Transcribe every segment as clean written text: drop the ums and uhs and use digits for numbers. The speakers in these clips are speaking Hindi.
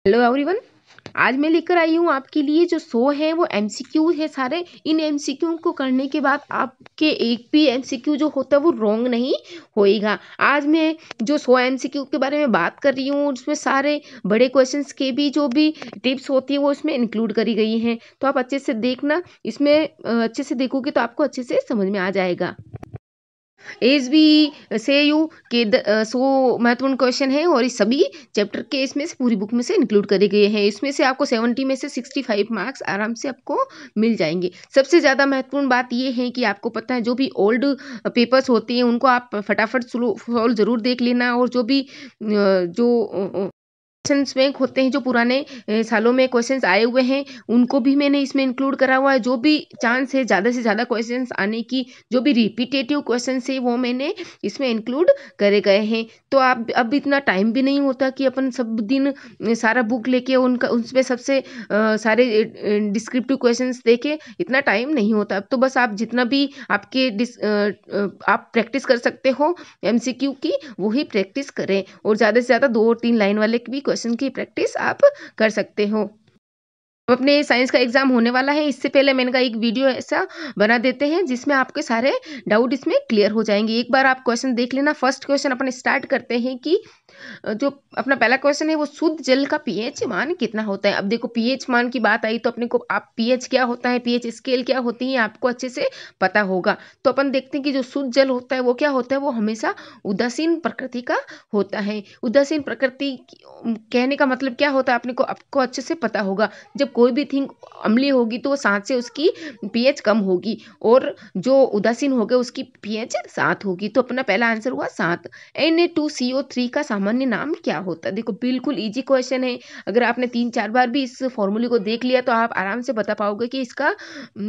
Hello everyone. आज मैं लेकर आई हूँ आपके लिए जो 100 है वो एमसीक्यू है सारे। इन एमसीक्यू को करने के बाद आपके एक भी एमसीक्यू जो होता है वो रॉन्ग नहीं होएगा। आज मैं जो 100 एमसीक्यू के बारे में बात कर रही हूँ उसमें सारे बड़े क्वेश्चंस के भी जो भी टिप्स होती है वो इसमें इंक्लूड करी गई हैं। तो आप अच्छे से देखना, इसमें अच्छे से देखोगे तो आपको अच्छे से समझ में आ जाएगा। एज बी से यू के 100 महत्वपूर्ण क्वेश्चन है और इस सभी चैप्टर के इसमें से पूरी बुक में से इंक्लूड करे गए हैं। इसमें से आपको 70 में से 65 मार्क्स आराम से आपको मिल जाएंगे। सबसे ज़्यादा महत्वपूर्ण बात ये है कि आपको पता है जो भी ओल्ड पेपर्स होते हैं उनको आप फटाफट सॉल्व जरूर देख लेना, और जो भी जो क्वेश्चंस बैंक होते हैं जो पुराने सालों में क्वेश्चंस आए हुए हैं उनको भी मैंने इसमें इंक्लूड करा हुआ है। जो भी चांस है ज़्यादा से ज़्यादा क्वेश्चंस आने की, जो भी रिपीटेटिव क्वेश्चंस है वो मैंने इसमें इंक्लूड करे गए हैं। तो आप अब इतना टाइम भी नहीं होता कि अपन सब दिन सारा बुक लेके उनका उसमें सबसे सारे डिस्क्रिप्टिव क्वेश्चंस देके, इतना टाइम नहीं होता। अब तो बस आप जितना भी आपके आप प्रैक्टिस कर सकते हो एमसीक्यू की वही प्रैक्टिस करें, और ज़्यादा से ज़्यादा 2 और 3 लाइन वाले भी क्वेश्चन की प्रैक्टिस आप कर सकते हो। अब अपने साइंस का एग्जाम होने वाला है, इससे पहले मैंने कहा एक वीडियो ऐसा बना देते हैं जिसमें आपके सारे डाउट इसमें क्लियर हो जाएंगे। एक बार आप क्वेश्चन देख लेना। फर्स्ट क्वेश्चन अपन स्टार्ट करते हैं कि जो अपना पहला क्वेश्चन है वो शुद्ध जल का पीएच मान कितना होता है। अब देखो पीएच मान की बात आई तो अपने को आप पीएच क्या होता है, पीएच स्केल क्या होती है आपको अच्छे से पता होगा। तो अपन देखते हैं कि जो शुद्ध जल होता है वो क्या होता है, वो हमेशा उदासीन प्रकृति का होता है। उदासीन प्रकृति कहने का मतलब क्या होता है अपने को आपको अच्छे से पता होगा। जब कोई भी थिंग अम्लीय होगी तो साथ से उसकी पीएच कम होगी, और जो उदासीन होगा उसकी पीएच 7 होगी। तो अपना पहला आंसर हुआ 7। Na2CO3 का सामान्य नाम क्या होता है। देखो बिल्कुल इजी क्वेश्चन है। अगर आपने 3-4 बार भी इस फॉर्मूले को देख लिया तो आप आराम से बता पाओगे कि इसका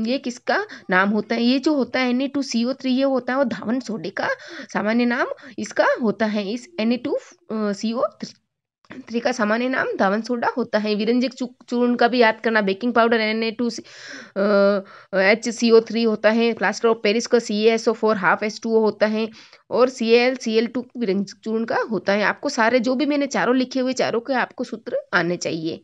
ये किसका नाम होता है। ये जो होता है Na2CO3 ये होता है वो धावन सोडे का सामान्य नाम इसका होता है। इस Na2CO3 का सामान्य नाम धावन सोडा होता है। विरंजक चूर्ण का भी याद करना। बेकिंग पाउडर Na2HCO3 होता है। प्लास्टर ऑफ पेरिस का CaSO4 हाफ H2O होता है, और CaCl2 विरंजक चूर्ण का होता है। आपको सारे जो भी मैंने चारों लिखे हुए चारों के आपको सूत्र आने चाहिए।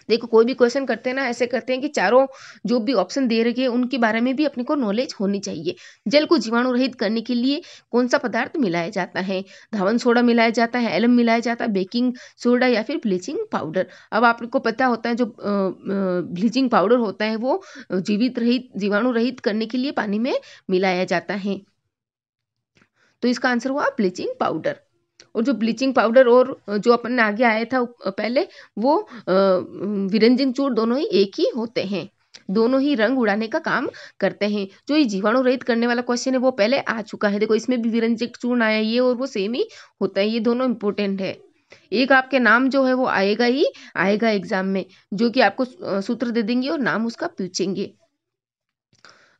देखो कोई भी क्वेश्चन करते हैं ना, ऐसे करते हैं कि चारों जो भी ऑप्शन दे रखे हैं उनके बारे में भी अपने को नॉलेज होनी चाहिए। जल को जीवाणु रहित करने के लिए कौन सा पदार्थ मिलाया जाता है। धावन सोडा मिलाया जाता है, एलम मिलाया जाता है, बेकिंग सोडा या फिर ब्लीचिंग पाउडर। अब आपको पता होता है जो ब्लीचिंग पाउडर होता है वो जीवित रहित जीवाणु रहित करने के लिए पानी में मिलाया जाता है। तो इसका आंसर हुआ ब्लीचिंग पाउडर। और जो ब्लीचिंग पाउडर और जो अपन ने आगे आया था पहले वो विरंजन चूर्ण दोनों ही एक ही होते हैं। दोनों ही रंग उड़ाने का काम करते हैं। जो ये जीवाणु रहित करने वाला क्वेश्चन है वो पहले आ चुका है। देखो इसमें भी विरंजक चूर्ण आया, ये और वो सेम ही होता है। ये दोनों इंपॉर्टेंट है। एक आपके नाम जो है वो आएगा ही आएगा एग्जाम में, जो कि आपको सूत्र दे देंगे और नाम उसका पूछेंगे।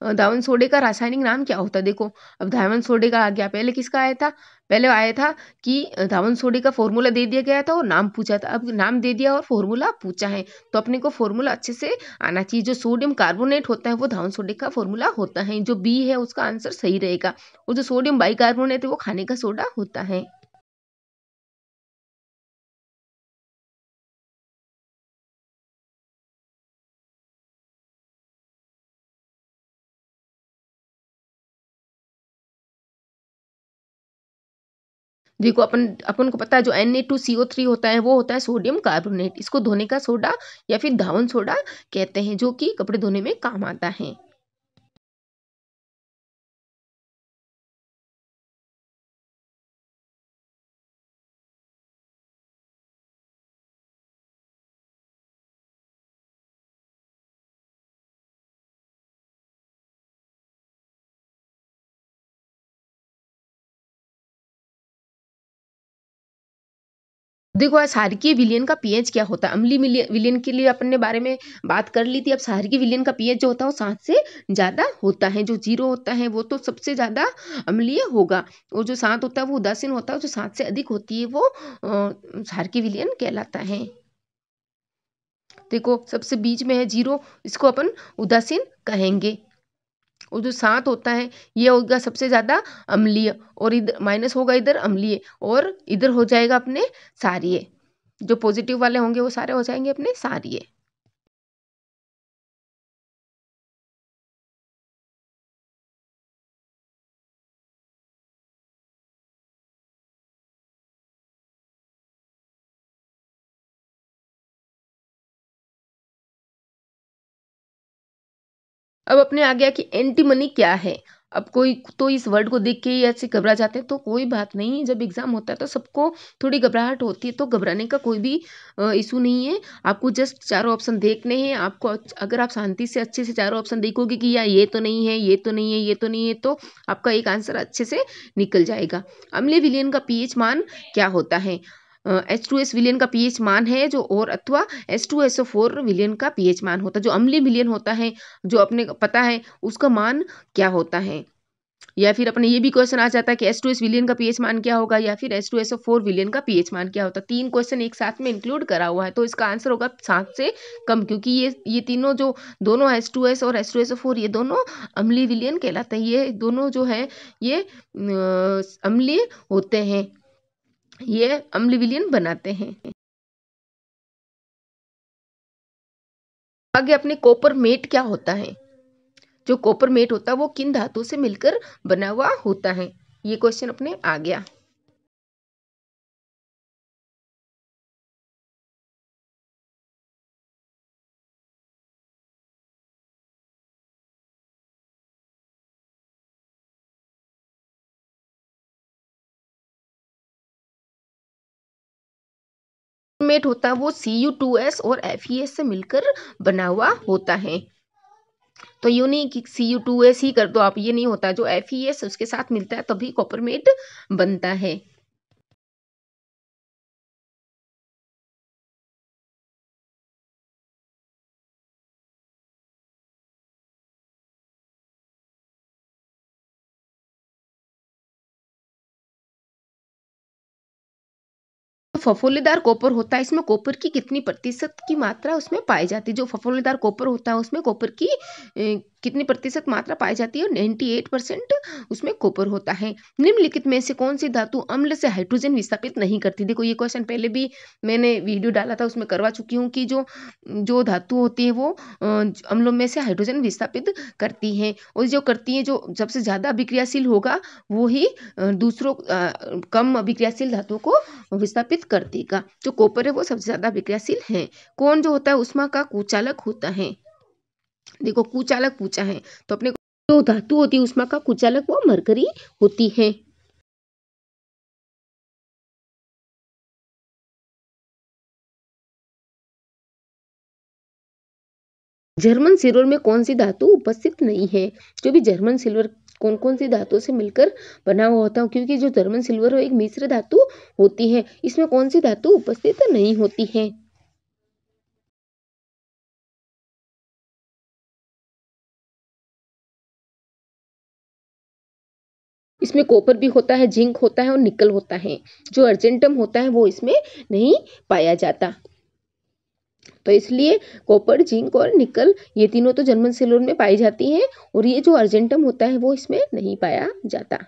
धावन सोडे का रासायनिक नाम क्या होता है। देखो अब धावन सोडे का आ गया, पहले किसका आया था, पहले आया था कि धावन सोडे का फॉर्मूला दे दिया गया था और नाम पूछा था। अब नाम दे दिया और फॉर्मूला पूछा है तो अपने को फॉर्मूला अच्छे से आना चाहिए। जो सोडियम कार्बोनेट होता है वो धावन सोडे का फॉर्मूला होता है। जो बी है उसका आंसर सही रहेगा। और जो सोडियम बाइकार्बोनेट है वो खाने का सोडा होता है। देखो अपन अपन को पता है जो Na2CO3 होता है वो होता है सोडियम कार्बोनेट। इसको धोने का सोडा या फिर धावन सोडा कहते हैं, जो कि कपड़े धोने में काम आता है। देखो आज क्षारकीय विलयन का पीएच क्या होता है। अम्लीय विलयन के लिए अपन ने बारे में बात कर ली थी। अब क्षारकीय विलयन का पीएच जो होता है वो 7 से ज्यादा होता है। जो 0 होता है वो तो सबसे ज्यादा अम्लीय होगा, और जो 7 होता है वो उदासीन होता है। जो 7 से अधिक होती है वो क्षारकीय विलयन कहलाता है। देखो सबसे बीच में है 0, इसको अपन उदासीन कहेंगे। और जो 7 होता है ये होगा सबसे ज्यादा अम्लीय, और इधर माइनस होगा इधर अम्लीय, और इधर हो जाएगा अपने क्षारीय। जो पॉजिटिव वाले होंगे वो सारे हो जाएंगे अपने सारिये। अब अपने आ गया कि एंटी मनी क्या है। अब कोई तो इस वर्ड को देख के ही ऐसे घबरा जाते हैं, तो कोई बात नहीं, जब एग्जाम होता है तो सबको थोड़ी घबराहट होती है, तो घबराने का कोई भी इशू नहीं है। आपको जस्ट चारों ऑप्शन देखने हैं। आपको अगर आप शांति से अच्छे से चारों ऑप्शन देखोगे कि यार ये तो नहीं है, ये तो नहीं है, ये तो नहीं है, तो आपका एक आंसर अच्छे से निकल जाएगा। अम्लीय विलयन का पीएच मान क्या होता है? H2S विलयन का पीएच मान है जो, और अथवा H2SO4 विलयन का पीएच मान होता है। जो अम्लीय विलयन होता है, जो अपने को पता है उसका मान क्या होता है। या फिर अपने ये भी क्वेश्चन आ जाता है कि H2S विलयन का पीएच मान क्या होगा, या फिर H2SO4 विलयन का पीएच मान क्या होता है। 3 क्वेश्चन एक साथ में इंक्लूड करा हुआ है, तो इसका आंसर होगा 7 से कम, क्योंकि ये तीनों जो दोनों H2S और H2SO4 ये दोनों अम्लीय विलयन कहलाते हैं। ये दोनों जो है ये अम्लीय होते हैं, ये अम्लीय विलयन बनाते हैं। आगे अपने कॉपर मेट क्या होता है? जो कॉपर मेट होता है वो किन धातु से मिलकर बना हुआ होता है? ये क्वेश्चन अपने आ गया। मेट होता है वो Cu2S और FeS से मिलकर बना हुआ होता है। तो यूं नहीं कि Cu2S ही कर दो आप, ये नहीं होता। जो FeS उसके साथ मिलता है तभी कॉपर मेट बनता है। फफोलेदार कॉपर होता है, इसमें कॉपर की कितनी प्रतिशत की मात्रा उसमें पाई जाती है? जो फफोलेदार कॉपर होता है उसमें कॉपर की कितनी प्रतिशत मात्रा पाई जाती है? 98% उसमें कॉपर होता है। निम्नलिखित में से कौन सी धातु अम्ल से हाइड्रोजन विस्थापित नहीं करती? देखो ये क्वेश्चन पहले भी मैंने वीडियो डाला था, उसमें करवा चुकी हूँ कि जो जो धातु होती है वो अम्लों में से हाइड्रोजन विस्थापित करती हैं, और जो करती है जो सबसे ज़्यादा अभिक्रियाशील होगा वो ही दूसरों कम अभिक्रियाशील धातु को विस्थापित कर देगा। जो कॉपर है वो सबसे ज्यादा विक्रियाशील है। कौन जो होता है उष्मा का कुचालक होता है? देखो कुचालक पूछा है, तो अपने जो धातु होती है उष्मा का कुचालक वो मरकरी होती है। जर्मन सिल्वर में कौन सी धातु उपस्थित नहीं है? जो भी जर्मन सिल्वर कौन कौन सी धातु से मिलकर बना हुआ होता है, क्योंकि जो जर्मन सिल्वर है एक मिश्र धातु होती है, इसमें कौन सी धातु उपस्थित नहीं होती है? इसमें कॉपर भी होता है, जिंक होता है और निकल होता है। जो अर्जेंटम होता है वो इसमें नहीं पाया जाता। तो इसलिए कॉपर, जिंक और निकल ये तीनों तो जर्मन सिल्वर में पाई जाती हैं, और ये जो अर्जेंटम होता है वो इसमें नहीं पाया जाता।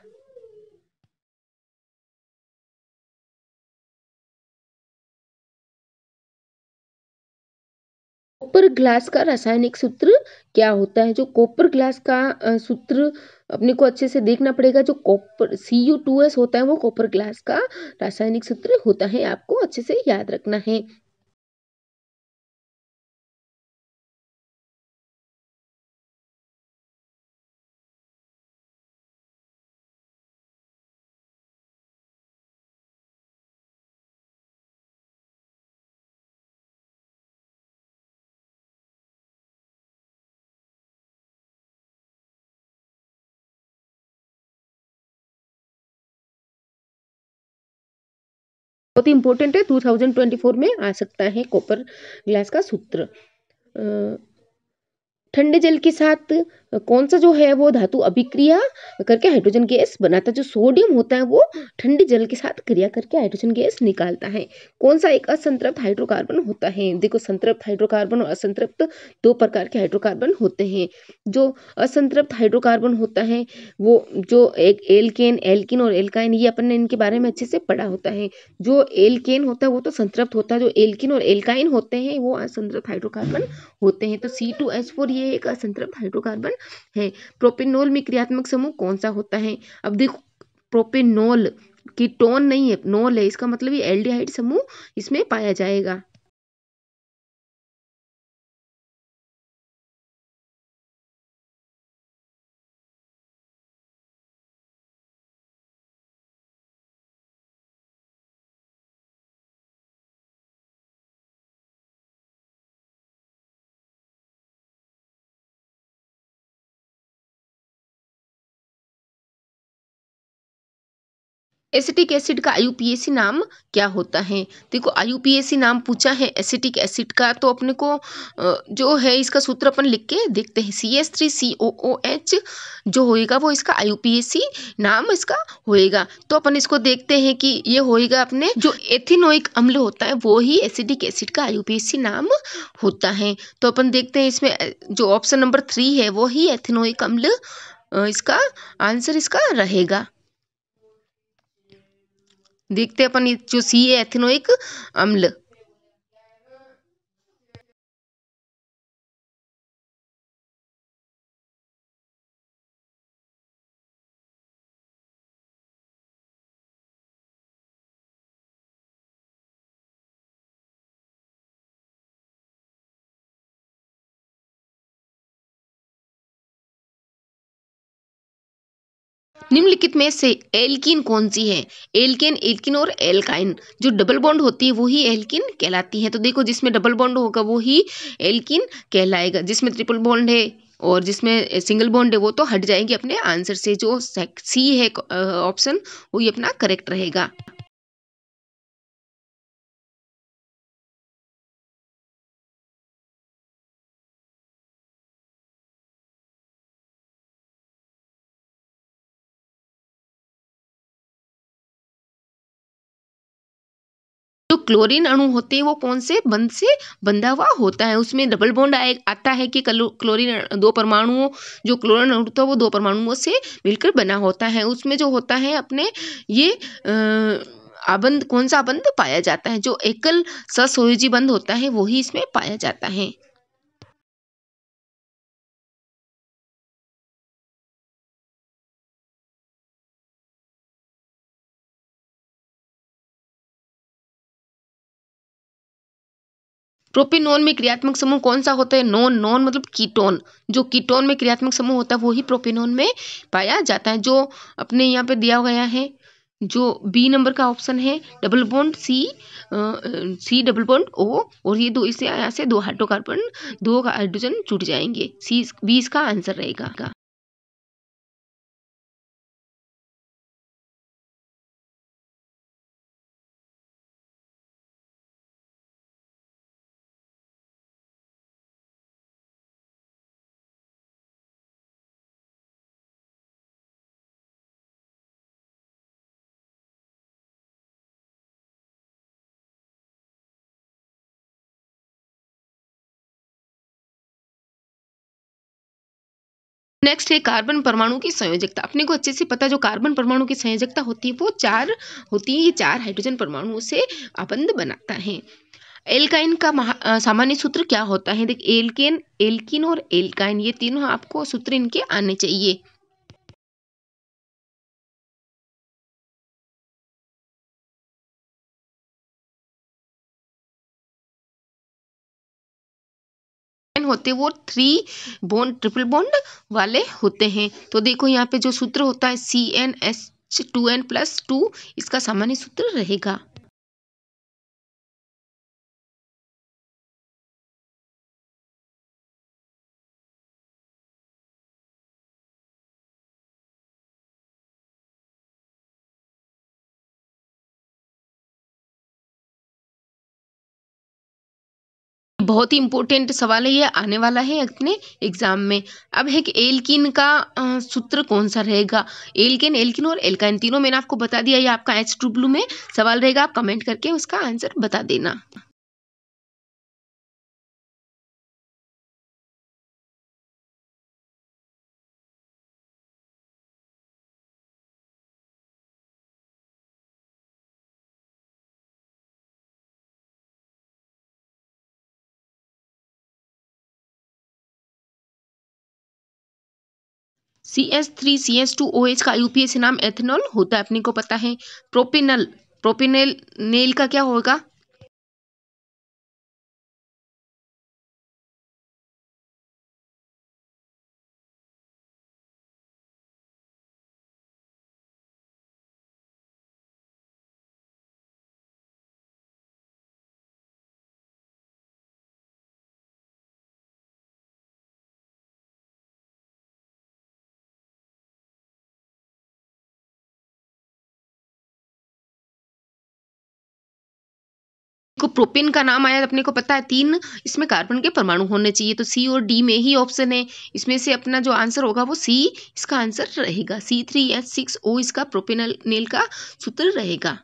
कॉपर ग्लास का रासायनिक सूत्र क्या होता है? जो कॉपर ग्लास का सूत्र अपने को अच्छे से देखना पड़ेगा। जो कॉपर Cu2S होता है वो कॉपर ग्लास का रासायनिक सूत्र होता है, आपको अच्छे से याद रखना है। बहुत ही इंपॉर्टेंट है, 2024 में आ सकता है कॉपर ग्लास का सूत्र। ठंडे जल के साथ कौन सा जो है वो धातु अभिक्रिया करके हाइड्रोजन गैस बनाता है। जो सोडियम होता है वो ठंडे जल के साथ क्रिया करके हाइड्रोजन गैस निकालता है। कौन सा एक असंतृप्त हाइड्रोकार्बन होता है? देखो, संतृप्त हाइड्रोकार्बन और असंतृप्त दो प्रकार के हाइड्रोकार्बन होते हैं। जो असंतृप्त हाइड्रोकार्बन होता है वो जो एक एल्केन, एल्किन और एल्काइन, ये अपन ने इनके बारे में अच्छे से पढ़ा होता है। जो एल्केन होता है वो तो संतृप्त होता है, जो एल्किन और एल्काइन होते हैं वो असंतृप्त हाइड्रोकार्बन होते हैं। तो C2H4 ये एक असंतृप्त हाइड्रोकार्बन है। प्रोपेनॉल में क्रियात्मक समूह कौन सा होता है? अब देखो, प्रोपेनॉल कीटोन नहीं है, नॉल है, इसका मतलब ये एल्डिहाइड समूह इसमें पाया जाएगा। एसिटिक एसिड का आईयूपीएसी नाम क्या होता है? देखो, आईयूपीएसी नाम पूछा है एसिटिक एसिड का, तो अपने को जो है इसका सूत्र अपन लिख के देखते हैं। CH3COOH जो होएगा वो इसका आईयूपीएसी नाम इसका होएगा। तो अपन इसको देखते हैं कि ये होएगा अपने जो एथिनोइक अम्ल होता है वो ही एसिटिक एसिड का आईयूपीएसी नाम होता है। तो अपन देखते हैं इसमें जो ऑप्शन नंबर 3 है वो ही एथिनोइक अम्ल इसका आंसर इसका रहेगा। देखते हैं अपन जो सी है एथेनोइक अम्ल। निम्नलिखित में से एल्कीन कौन सी है? एल्केन, एल्किन और एल्काइन, जो डबल बॉन्ड होती है वो ही एल्किन कहलाती है। तो देखो, जिसमें डबल बॉन्ड होगा वो ही एल्किन कहलाएगा। जिसमें ट्रिपल बॉन्ड है और जिसमें सिंगल बॉन्ड है वो तो हट जाएंगे अपने आंसर से। जो सी है ऑप्शन, वही अपना करेक्ट रहेगा। जो क्लोरीन अणु होते हैं वो कौन से बंध से बंधा हुआ होता है? उसमें डबल बॉन्ड आता है कि क्लोरीन दो परमाणुओं, जो क्लोरीन अणु होता है वो दो परमाणुओं से मिलकर बना होता है। उसमें जो होता है अपने ये आबंध, कौन सा आबंध पाया जाता है? जो एकल ससंयोजी बंध होता है वो ही इसमें पाया जाता है। प्रोपेनॉन में क्रियात्मक समूह कौन सा होता है? नॉन, नॉन मतलब कीटोन। जो कीटोन में क्रियात्मक समूह होता है वो ही प्रोपेनॉन में पाया जाता है। जो अपने यहाँ पे दिया गया है, जो बी नंबर का ऑप्शन है, double bond C double bond O, और ये दो, इससे यहाँ से दो हाइड्रोकार्बन, दो हाइड्रोजन छूट जाएंगे। सी बी इसका आंसर रहेगा। नेक्स्ट है कार्बन परमाणु की संयोजकता। अपने को अच्छे से पता है जो कार्बन परमाणु की संयोजकता होती है वो 4 होती है। ये 4 हाइड्रोजन परमाणुओं से आबंध बनाता है। एल्काइन का सामान्य सूत्र क्या होता है? देख, एल्केन, एल्किन और एल्काइन, ये तीनों आपको सूत्र इनके आने चाहिए। होते वो 3 बॉन्ड, ट्रिपल बॉन्ड वाले होते हैं। तो देखो यहाँ पे जो सूत्र होता है CnH2n+2, इसका सामान्य सूत्र रहेगा। बहुत ही इंपॉर्टेंट सवाल है, ये आने वाला है अपने एग्जाम में। अब है कि एल्कीन का सूत्र कौन सा रहेगा। एल्केन, एल्कीन और एल्काइन तीनों मैंने आपको बता दिया। ये आपका H2 में सवाल रहेगा, आप कमेंट करके उसका आंसर बता देना। CH3CH2OH का यूपीएससी नाम एथेनॉल होता है, अपने को पता है। प्रोपिनल, प्रोपिनेल नेल का क्या होगा। को प्रोपेन का नाम आया, अपने को पता है 3 इसमें कार्बन के परमाणु होने चाहिए, तो सी और डी में ही ऑप्शन है। इसमें से अपना जो आंसर होगा वो सी इसका आंसर रहेगा। C3H6O इसका प्रोपेनल का सूत्र रहेगा।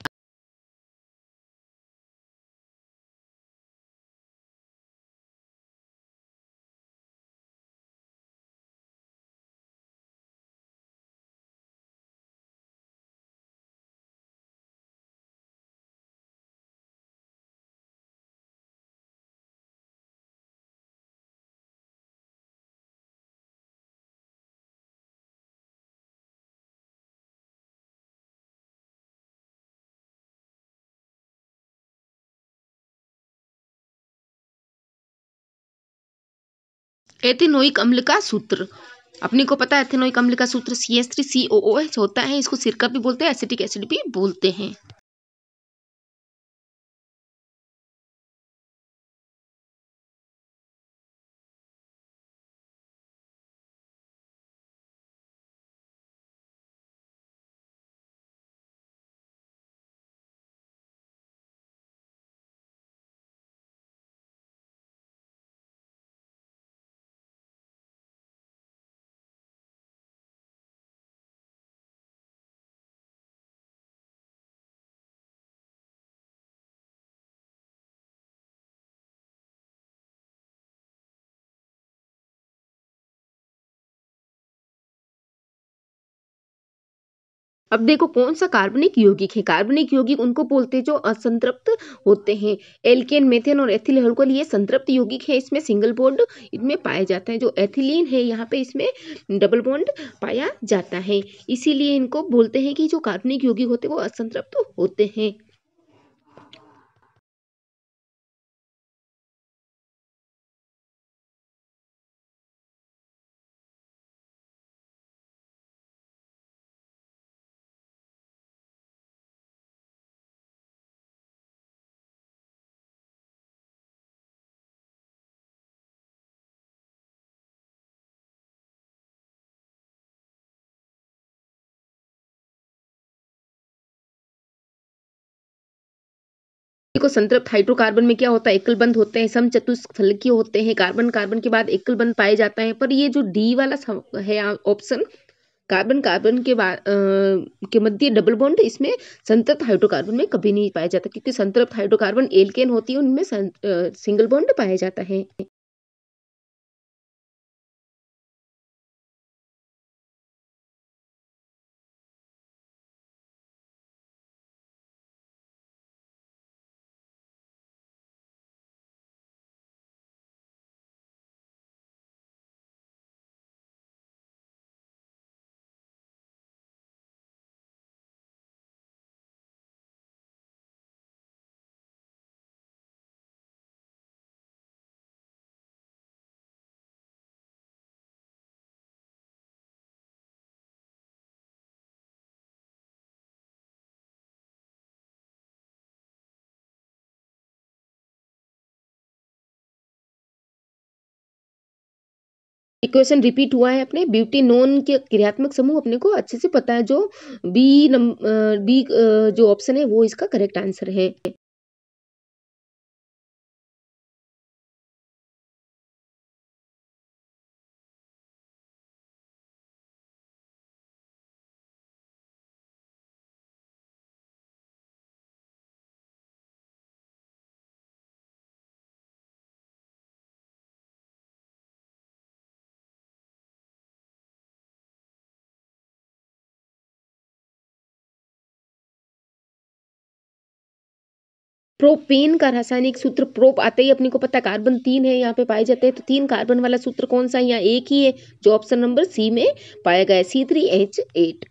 एथेनोइक अम्ल का सूत्र, अपने को पता है एथेनोइक अम्ल का सूत्र CH3COOH होता है। इसको सिरका भी बोलते हैं, एसिटिक एसिड भी बोलते हैं। अब देखो कौन सा कार्बनिक यौगिक है। कार्बनिक यौगिक उनको बोलते हैं जो असंतृप्त होते हैं। एल्केन, मेथेन और एथिल अल्कोहल ये संतृप्त यौगिक है, इसमें सिंगल बॉन्ड इनमें पाया जाता है। जो एथिलीन है यहाँ पे इसमें डबल बॉन्ड पाया जाता है, इसीलिए इनको बोलते हैं कि जो कार्बनिक यौगिक होते हैं वो असंतृप्त होते हैं। देखो संतृप्त हाइड्रोकार्बन में क्या होता है, एकल बंध होते हैं, समचतुष्फलकीय होते हैं। कार्बन कार्बन के बाद एकल बंध पाए जाता है, पर ये जो डी वाला है ऑप्शन, कार्बन कार्बन के बाद के मध्य डबल बॉन्ड, इसमें संतृप्त हाइड्रोकार्बन में कभी नहीं पाया जाता, क्योंकि संतृप्त हाइड्रोकार्बन एल्केन होती है, उनमें सिंगल बॉन्ड पाया जाता है। इक्वेशन रिपीट हुआ है अपने। ब्यूटेनोन के क्रियात्मक समूह अपने को अच्छे से पता है, जो बी जो ऑप्शन है वो इसका करेक्ट आंसर है। प्रोपेन का रासायनिक सूत्र प्रोप आते ही अपने को पता है कार्बन 3 है, यहाँ पे पाए जाते हैं। तो 3 कार्बन वाला सूत्र कौन सा है? यहाँ एक ही है जो ऑप्शन नंबर सी में पाया गया है, C3H8।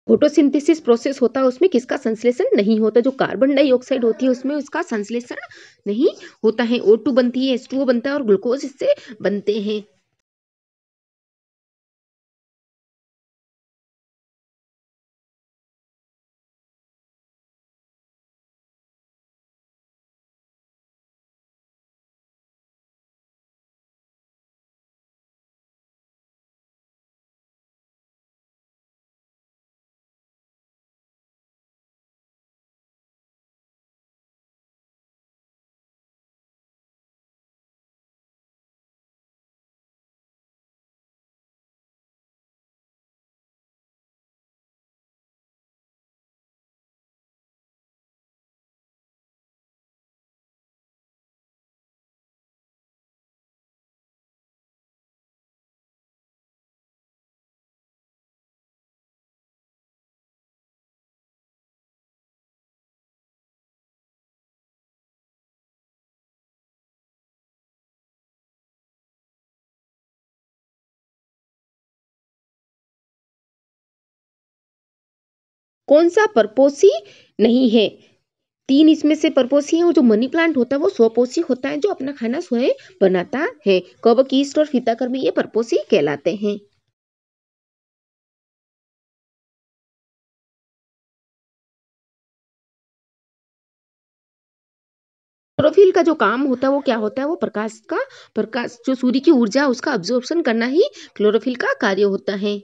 फोटोसिंथेसिस प्रोसेस होता है, उसमें किसका संश्लेषण नहीं होता? जो कार्बन डाइऑक्साइड होती है उसमें उसका संश्लेषण नहीं होता है। O2 बनती है, H2O बनता है और ग्लूकोज इससे बनते हैं। कौन सा परपोषी नहीं है? 3 इसमें से परपोषी है, और जो मनी प्लांट होता है वो स्वपोषी होता है, जो अपना खाना स्वयं बनाता है। कवक, ईस्ट और फीताकर्मी ये परपोषी कहलाते हैं। क्लोरोफिल का जो काम होता है वो क्या होता है? वो प्रकाश जो सूर्य की ऊर्जा है उसका अब्जॉर्प्शन करना ही क्लोरोफिल का कार्य होता है।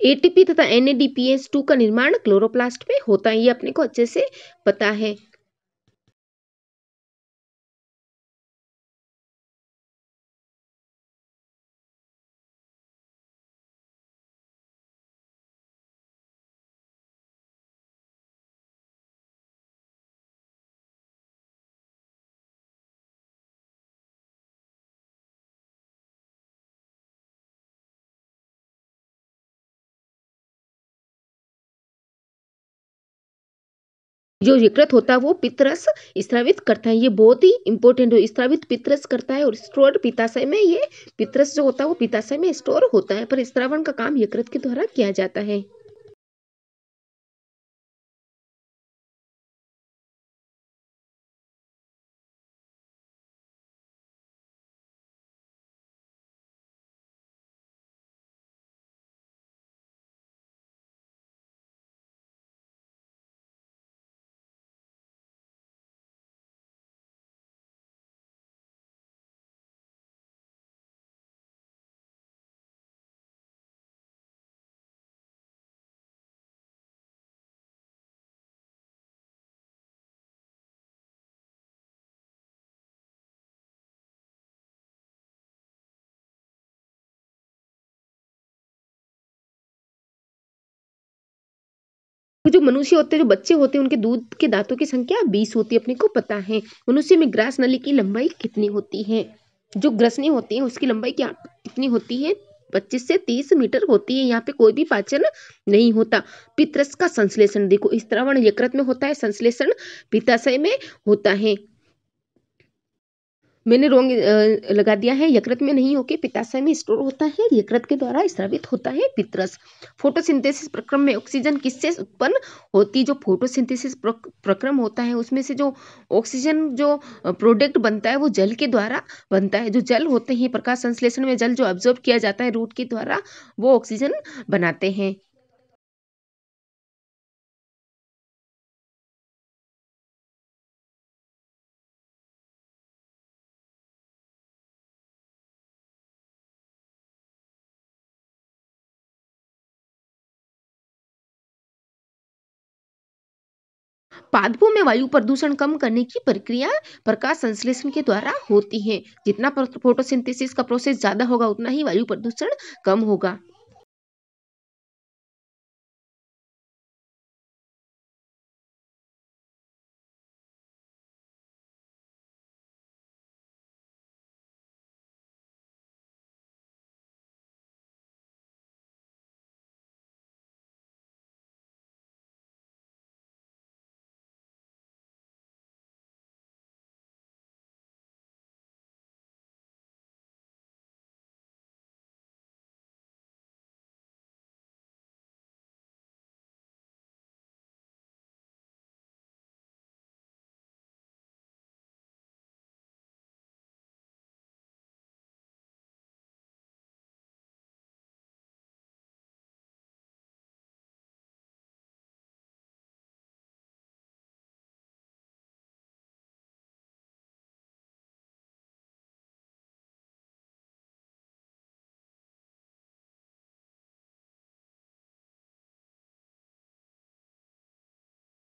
एटीपी तथा NADPH2 का निर्माण क्लोरोप्लास्ट में होता है, ये अपने को अच्छे से पता है। जो यकृत होता है वो पित्तरस स्रावित करता है, ये बहुत ही इंपॉर्टेंट है। स्रावित पित्तरस करता है और स्टोर्ड पित्ताशय में, ये पित्तरस जो होता है वो पित्ताशय में स्टोर होता है, पर स्रावण का काम यकृत के द्वारा किया जाता है। जो मनुष्य होते हैं, जो बच्चे होते हैं, उनके दूध के दांतों की संख्या 20 होती है, अपने को पता है। मनुष्य में ग्रास नली की लंबाई कितनी होती है? जो ग्रसनी होती है उसकी लंबाई क्या कितनी होती है? 25 से 30 मीटर होती है। यहाँ पे कोई भी पाचन नहीं होता। पित्तरस का संश्लेषण देखो, स्त्रावण यकृत में होता है, संश्लेषण पित्ताशय में होता है। मैंने रॉन्ग लगा दिया है। यकृत में नहीं होके पित्ताशय में स्टोर होता है। यकृत के द्वारा स्रावित होता है पित्तरस। फोटोसिंथेसिस प्रक्रम में ऑक्सीजन किससे उत्पन्न होती? जो फोटोसिंथेसिस प्रक्रम होता है उसमें से जो ऑक्सीजन जो प्रोडक्ट बनता है वो जल के द्वारा बनता है। जो जल होते हैं प्रकाश संश्लेषण में जल जो ऑब्जॉर्ब किया जाता है रूट के द्वारा वो ऑक्सीजन बनाते हैं। पादपों में वायु प्रदूषण कम करने की प्रक्रिया प्रकाश संश्लेषण के द्वारा होती है। जितना फोटोसिंथेसिस का प्रोसेस ज्यादा होगा उतना ही वायु प्रदूषण कम होगा।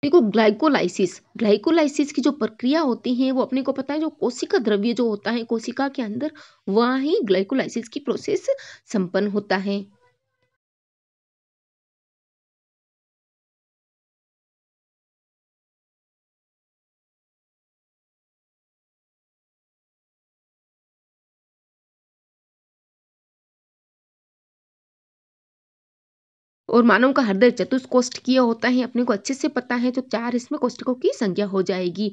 देखो ग्लाइकोलाइसिस की जो प्रक्रिया होती है वो अपने को पता है। जो कोशिका द्रव्य जो होता है कोशिका के अंदर वहाँ ही ग्लाइकोलाइसिस की प्रोसेस संपन्न होता है। और मानव का हृदय चतुष्कोष्ठकीय होता है अपने को अच्छे से पता है। तो 4 इसमें कोष्ठकों की संख्या हो जाएगी।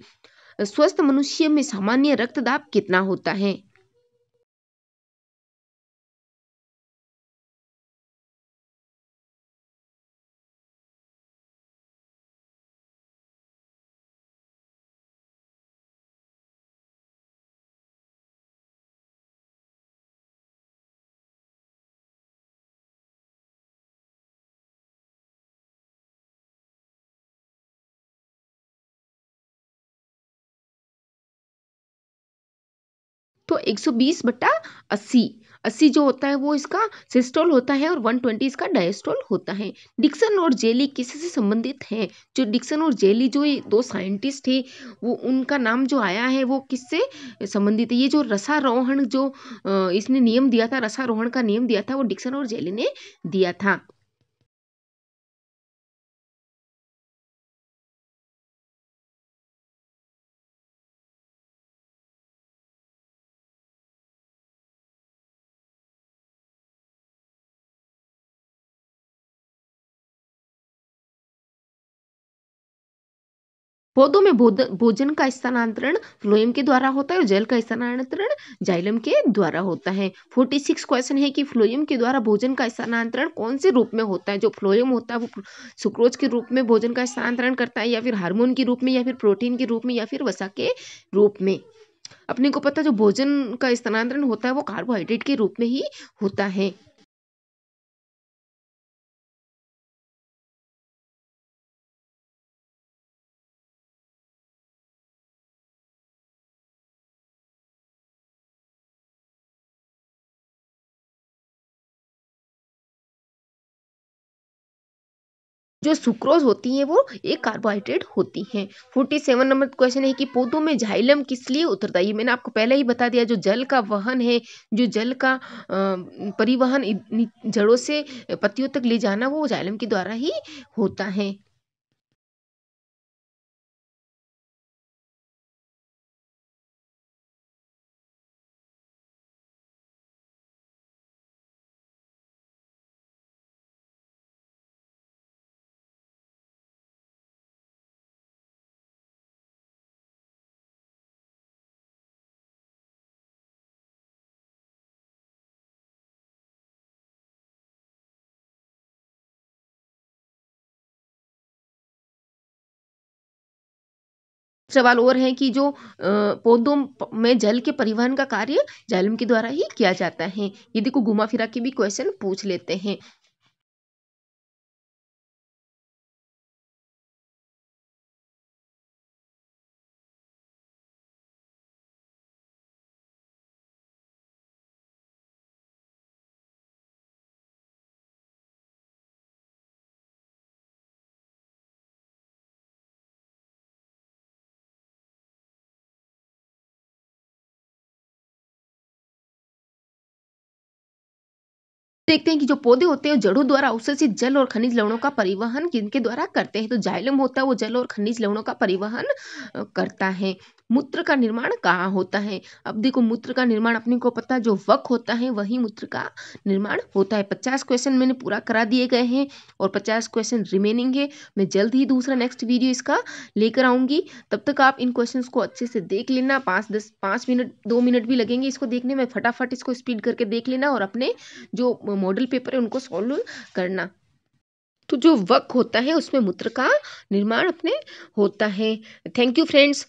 स्वस्थ मनुष्य में सामान्य रक्तदाब कितना होता है? तो 120/80 80 जो होता है वो इसका सिस्टोल होता है और 120 इसका डायस्टोल होता है। डिक्सन और जेली किससे संबंधित है? जो डिक्सन और जेली जो ये दो साइंटिस्ट थे वो उनका नाम जो आया है वो किससे संबंधित है? ये जो रसारोहण जो इसने नियम दिया था, रसारोहण का नियम दिया था वो डिक्सन और जेली ने दिया था। पौधों में भोजन का स्थानांतरण फ्लोएम के द्वारा होता है और जल का स्थानांतरण जाइलम के द्वारा होता है। 46 क्वेश्चन है कि फ्लोएम के द्वारा भोजन का स्थानांतरण कौन से रूप में होता है? जो फ्लोएम होता है वो सुक्रोज के रूप में भोजन का स्थानांतरण करता है या फिर हार्मोन के रूप में या फिर प्रोटीन के रूप में या फिर वसा के रूप में। अपने को पता है जो भोजन का स्थानांतरण होता है वो कार्बोहाइड्रेट के रूप में ही होता है। जो सुक्रोज होती है वो एक कार्बोहाइड्रेट होती है। 47 नंबर क्वेश्चन है कि पौधों में जाइलम किस लिए उतरता है? ये मैंने आपको पहले ही बता दिया। जो जल का वहन है, जो जल का परिवहन जड़ों से पत्तियों तक ले जाना वो जाइलम के द्वारा ही होता है। सवाल और है कि जो पौधों में जल के परिवहन का कार्य जाइलम के द्वारा ही किया जाता है। ये देखो घुमा फिरा के भी क्वेश्चन पूछ लेते हैं। देखते हैं कि जो पौधे होते हैं जड़ों द्वारा अवशोषित जल और खनिज लवणों का परिवहन किनके द्वारा करते हैं। तो जाइलम होता है वो जल और खनिज लवणों का परिवहन करता है। मूत्र का निर्माण कहाँ होता है? अब देखो मूत्र का निर्माण अपने को पता, जो वक होता है वही मूत्र का निर्माण होता है। 50 क्वेश्चन मैंने पूरा करा दिए गए हैं और 50 क्वेश्चन रिमेनिंग है। मैं जल्द ही दूसरा नेक्स्ट वीडियो इसका लेकर आऊंगी। तब तक आप इन क्वेश्चंस को अच्छे से देख लेना। 5 मिनट 2 मिनट भी लगेंगे इसको देखने में। फटाफट इसको स्पीड करके देख लेना और अपने जो मॉडल पेपर है उनको सॉल्व करना। तो जो वक होता है उसमें मूत्र का निर्माण अपने होता है। Thank you friends.